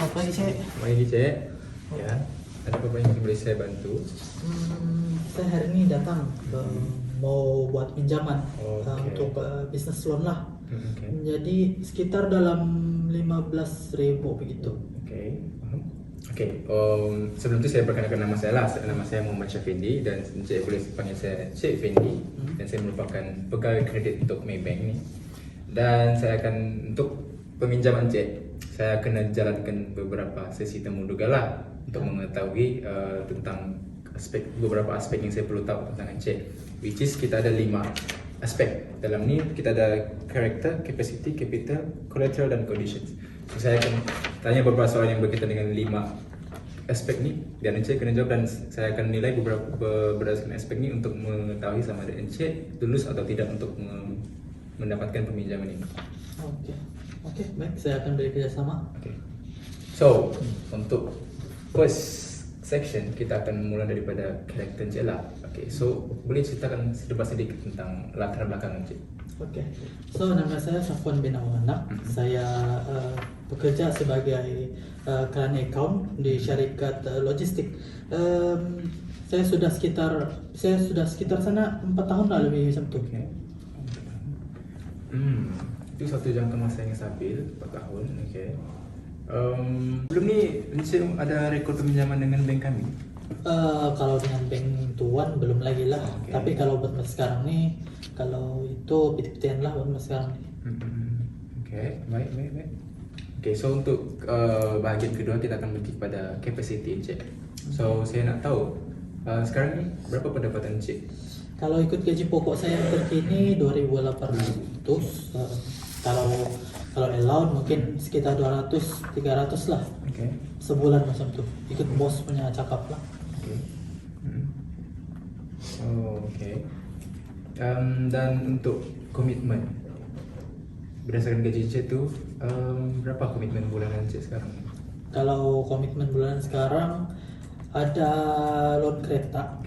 Selamat pagi, Cek. Pagi Cek, ya. Ada apa yang boleh saya bantu? Saya hari ini datang mau buat pinjaman Oke. untuk bisnis loan lah. Oke. Jadi sekitar dalam 15.000 begitu. Oke, paham. Oke, sebelum itu saya perkenalkan nama saya lah. Nama saya Muhammad Syafindi dan Cik boleh panggil saya Cik Fendi. Dan saya merupakan pegawai kredit untuk Maybank ni. Dan saya akan untuk peminjaman Cik, saya kena jalankan beberapa sesi temu juga lah untuk mengetahui tentang beberapa aspek yang saya perlu tahu tentang Cik. Which is kita ada 5 aspek. Dalam ni kita ada character, capacity, capital, collateral dan conditions. So, saya akan tanya beberapa soalan yang berkaitan dengan 5 aspek ni dan Encik kena jawab dan saya akan nilai beberapa berdasarkan aspek ni untuk mengetahui sama ada Encik lulus atau tidak untuk mendapatkan peminjaman ini. Oke, baik. Saya akan beri kerjasama. Okay. So, untuk first section kita akan mulai daripada karakter Encik lah. Okay, so boleh ceritakan sedikit tentang latar belakang Encik? Oke. So, nama saya Safwan bin Awana. Saya bekerja sebagai client account di syarikat logistik. Saya sudah sekitar sana 4 tahun lah lebih macam tu. Okay. Itu satu jangka masa yang stabil 4 tahun. Okay. Sebelum ni Encik ada rekod peminjaman dengan bank kami? Kalau dengan bank tuan belum lagi lah. Okay. Tapi kalau buat masa sekarang ni, kalau itu PT-PTN lah buat masa sekarang ni. Okay, baik. Okay, so untuk bahagian kedua kita akan berhenti pada capacity Encik. So saya nak tahu sekarang ni berapa pendapatan Encik? Kalau ikut gaji pokok saya yang terkini 2.800. Kalau allowance mungkin sekitar 200-300 lah. Okay. Sebulan macam tu. Ikut bos punya cakap lah. Okay. Oh, okay. Dan untuk komitmen berdasarkan gaji Encik tu, berapa komitmen bulanan Encik sekarang? Kalau komitmen bulanan sekarang ada loan kereta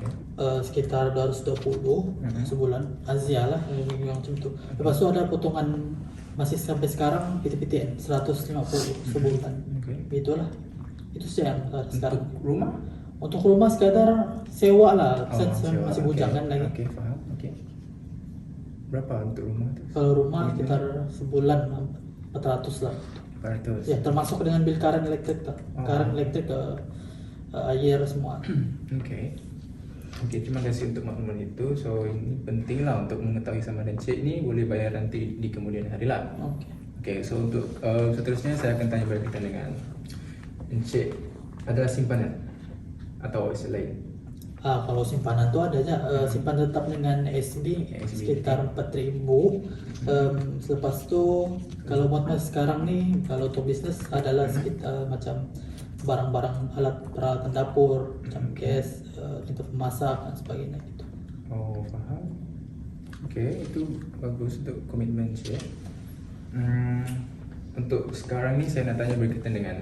sekitar 220 sebulan. Azia lah yang macam tu. Lepas tu ada potongan masih sampai sekarang PT-PTN 150 sebulan. Itulah. Itu saja yang sekarang. Untuk rumah? Untuk rumah sekadar sewa lah. Saya Sewa. masih bujangan lagi. Okay, faham. Okay. Berapa untuk rumah tu? Kalau rumah sekitar sebulan 400 lah. 400. Ya, termasuk dengan bil karen elektrik tak. Karen elektrik air semua. Okay, terima kasih untuk maklumat itu. So ini penting lah untuk mengetahui sama dan Encik ni boleh bayar nanti di kemudian hari lah. Okay, so untuk seterusnya saya akan tanya berkaitan dengan Encik adalah simpanan atau aset lain? Kalau simpanan tu ada aja simpan tetap dengan SB sekitar 4.000. Selepas tu kalau buat masa sekarang ni kalau untuk bisnes adalah sekitar macam barang-barang alat peralatan dapur macam gas, untuk memasak dan sebagainya gitu. Oh, faham. Okay, itu bagus untuk komitmen Encik. Untuk sekarang ni saya nak tanya berkaitan dengan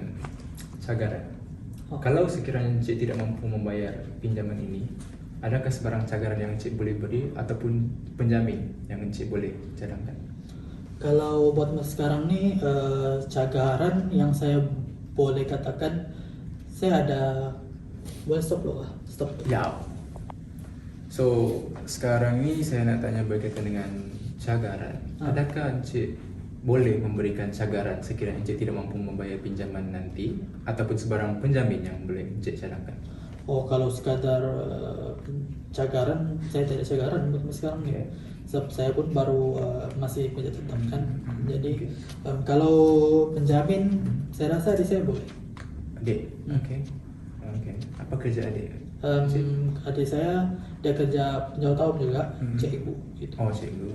cagaran. Kalau sekiranya Encik tidak mampu membayar pinjaman ini, adakah sebarang cagaran yang Encik boleh beri ataupun penjamin yang Encik boleh cadangkan? Kalau buat masa sekarang ni cagaran yang saya boleh katakan saya ada. Boleh stop dulu lah. Stop. Ya. So sekarang ni saya nak tanya berkaitan dengan cagaran. Adakah Encik boleh memberikan cagaran sekiranya Encik tidak mampu membayar pinjaman nanti ataupun sebarang penjamin yang boleh Encik cadangkan? Oh, kalau sekadar cagaran, saya tidak cagaran buat masa sekarang ni. Sebab saya pun baru masih kerja tetap kan. Jadi kalau penjamin saya rasa adik saya boleh. Adik? Okay. Apa kerja adik? Adik saya dia kerja penjauh tahun juga, cikgu gitu. Oh, cikgu.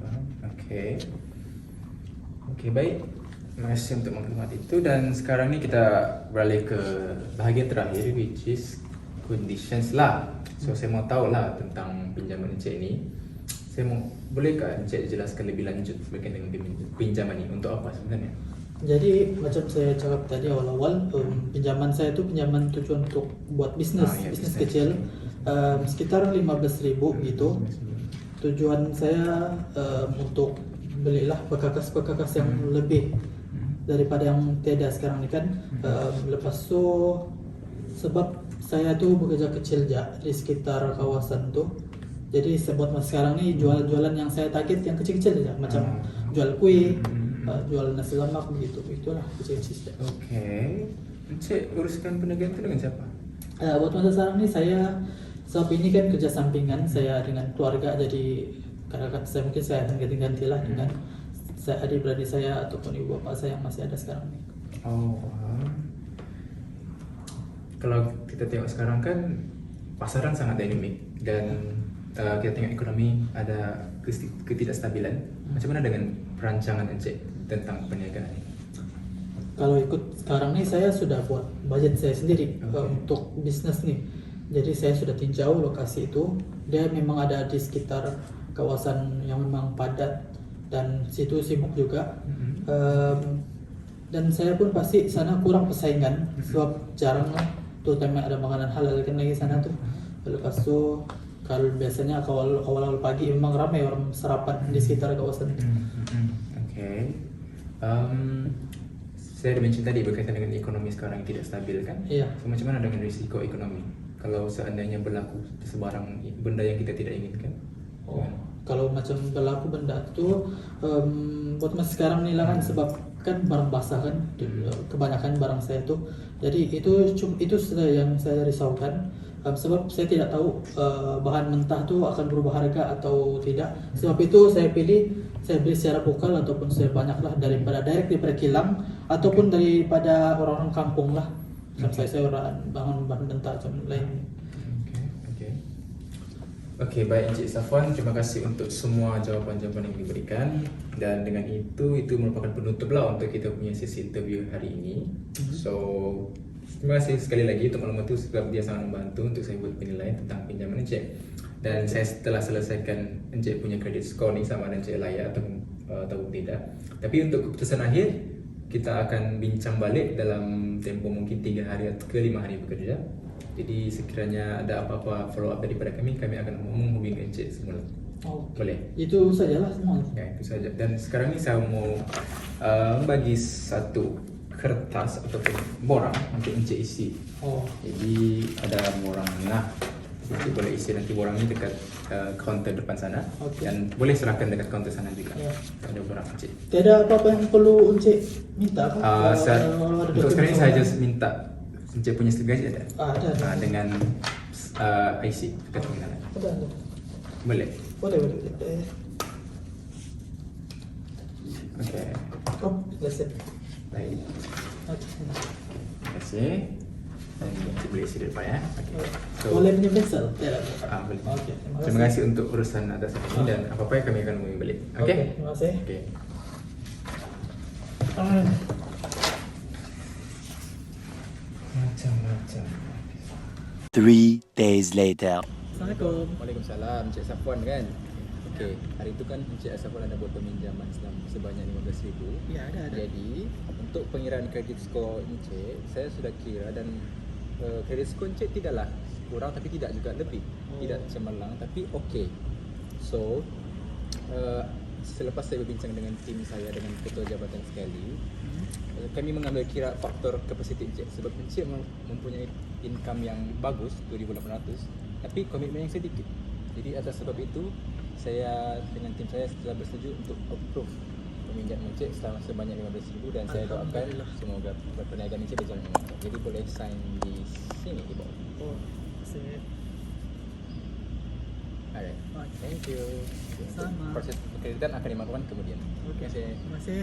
Faham. Okay, baik. Terima kasih untuk maklumat itu dan sekarang ni kita beralih ke bahagian terakhir which is conditions lah. So saya mau tahu lah tentang pinjaman Encik ni. Bolehkah Encik jelaskan lebih lanjut berkaitan dengan pinjaman ni untuk apa sebenarnya? Jadi macam saya cakap tadi awal-awal, pinjaman saya tu pinjaman tujuan untuk buat bisnes, bisnes kecil, sekitar 15.000 gitu. Tujuan saya untuk belilah perkakas yang lebih daripada yang tiada sekarang ni kan. Lepas tu sebab saya tuh bekerja kecil di sekitar kawasan tuh. Jadi buat masa sekarang ni jualan yang saya target yang kecil-kecil aja, macam jual kue, jual nasi lemak begitu. Itulah kecil-kecil. Okey. Encik uruskan perniagaan itu dengan siapa? Buat masa sekarang ni saya sebab ini kan kerja sampingan saya dengan keluarga, jadi kadang-kadang saya akan ganti-ganti lah dengan adik-beradik saya ataupun ibu bapak saya yang masih ada sekarang ni. Oh, kalau kita tengok sekarang kan pasaran sangat dinamik dan kita tengok ekonomi ada ketidakstabilan. Macam mana dengan perancangan Encik tentang perniagaan ini? Kalau ikut sekarang ni saya sudah buat budget saya sendiri untuk bisnes nih. Jadi saya sudah tinjau lokasi itu. Dia memang ada di sekitar kawasan yang memang padat dan situ sibuk juga. Dan saya pun pasti sana kurang persaingan sebab jarang lah, terutama ada makanan halal kan lagi sana tuh. Lepas tu kalau biasanya awal-awal pagi memang ramai orang sarapan di sekitar kawasan itu. Okey. Saya ada mention tadi berkaitan dengan ekonomi sekarang yang tidak stabil kan? Iya. So, macam mana dengan risiko ekonomi? Kalau seandainya berlaku sebarang benda yang kita tidak inginkan? Kalau macam berlaku benda tu buat masa sekarang ni lah kan, sebab kan barang basah kan kebanyakan barang saya tu. Jadi itu sudah yang saya risaukan. Sebab saya tidak tahu bahan mentah tu akan berubah harga atau tidak. Sebab itu saya beli secara lokal ataupun saya banyak lah daripada kilang ataupun daripada orang-orang kampung lah. Macam saya orang bahan mentah macam lain. Okey, baik Encik Safwan, terima kasih untuk semua jawapan-jawapan yang diberikan, dan dengan itu merupakan penutup lah untuk kita punya sesi interview hari ini. So terima kasih sekali lagi untuk maklumat itu sebab dia sangat membantu untuk saya buat penilaian tentang pinjaman Encik. Dan saya telah selesaikan Encik punya credit score ni sama ada Encik layak atau tidak. Tapi untuk keputusan akhir kita akan bincang balik dalam tempoh mungkin 3 hari atau ke 5 hari bekerja. Jadi sekiranya ada apa-apa follow up daripada kami akan menghubungi Encik semula. Boleh? Itu sajalah semua. Ya, itu saja. Dan sekarang ni saya mau bagi satu kertas ataupun borang untuk Encik isi. Jadi ada borang ni lah. Encik boleh isi nanti borang ni dekat kaunter depan sana. Dan boleh serahkan dekat kaunter sana juga. Ada borang Encik. Tiada apa-apa yang perlu Encik minta apa? Untuk sekarang ni saya just minta Encik punya slip gaji ada? Ada. Dengan IC dekat pengenalan. Ada. Boleh? Boleh. Okey. Lesen. Baik. Terima kasih. Dan Encik boleh isi di depan ya. Okay. Boleh punya pensel? Tiada. Boleh. Okey. Terima kasih untuk urusan atas ini dan apa-apa yang kami akan hubungi balik. Okey? Terima kasih. Okey. Macam-macam. 3 days later. Assalamualaikum. Waalaikumsalam, Encik Safwan kan? Okey, hari itu kan Encik Safwan ada buat peminjaman sebanyak RM15,000. Ya, ada. Jadi, untuk pengiraan kredit skor Encik, saya sudah kira dan kredit skor Encik tidaklah kurang tapi tidak juga lebih. Tidak cemerlang tapi okey. So, selepas saya berbincang dengan tim saya dengan ketua jabatan sekali, kami mengambil kira faktor kapasiti Encik sebab Encik mempunyai income yang bagus 2,800 tapi komitmen yang sedikit. Jadi atas sebab itu saya dengan tim saya telah bersetuju untuk approve peminjaman Encik sebanyak RM15,000 dan saya doakan semoga perniagaan Encik berjalan dengan lancar. Jadi boleh sign di sini di bawah. Terima Alright. Thank you. Sama. Proses kreditan akan dimaklumkan kemudian. Terima kasih. Okay.